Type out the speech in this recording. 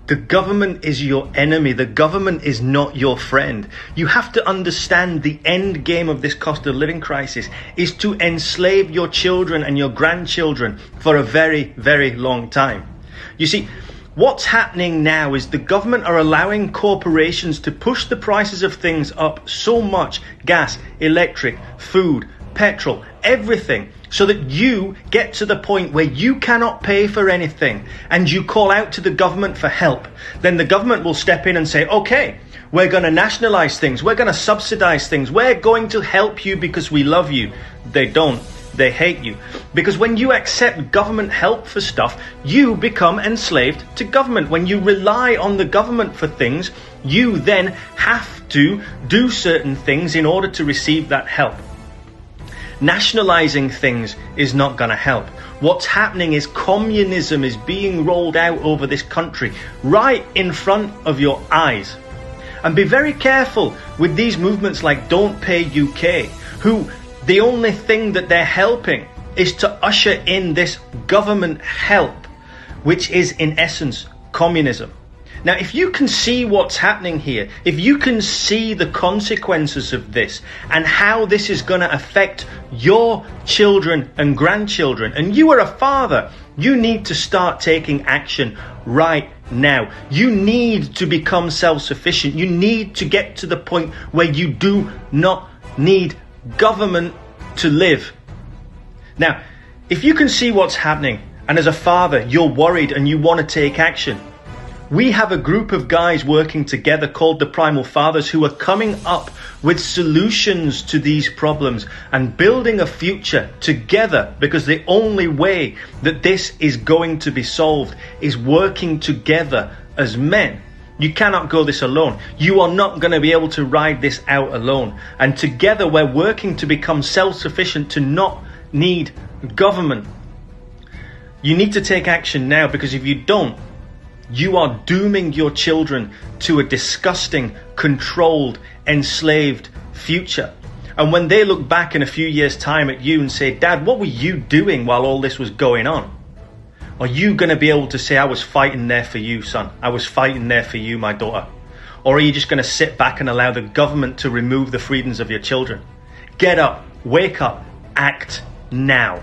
The government is your enemy. The government is not your friend. You have to understand the end game of this cost of living crisis is to enslave your children and your grandchildren for a very, very long time. You see, what's happening now is the government are allowing corporations to push the prices of things up so much, gas, electric, food, petrol, everything, so that you get to the point where you cannot pay for anything and you call out to the government for help. Then the government will step in and say, okay, we're going to nationalize things. We're going to subsidize things. We're going to help you because we love you. They don't. They hate you. Because when you accept government help for stuff, you become enslaved to government. When you rely on the government for things, you then have to do certain things in order to receive that help. Nationalizing things is not going to help. What's happening is communism is being rolled out over this country right in front of your eyes. And be very careful with these movements like Don't Pay UK, who the only thing that they're helping is to usher in this government help, which is in essence communism. Now, if you can see what's happening here, if you can see the consequences of this and how this is going to affect your children and grandchildren, and you are a father, you need to start taking action right now. You need to become self-sufficient. You need to get to the point where you do not need government to live. Now, if you can see what's happening, and as a father, you're worried and you want to take action, we have a group of guys working together called the Primal Fathers who are coming up with solutions to these problems and building a future together, because the only way that this is going to be solved is working together as men. You cannot go this alone. You are not going to be able to ride this out alone. And together we're working to become self-sufficient, to not need government. You need to take action now, because if you don't, you are dooming your children to a disgusting, controlled, enslaved future. And when they look back in a few years' time at you and say, Dad, what were you doing while all this was going on? Are you going to be able to say, I was fighting there for you, son. I was fighting there for you, my daughter. Or are you just going to sit back and allow the government to remove the freedoms of your children? Get up, wake up, act now.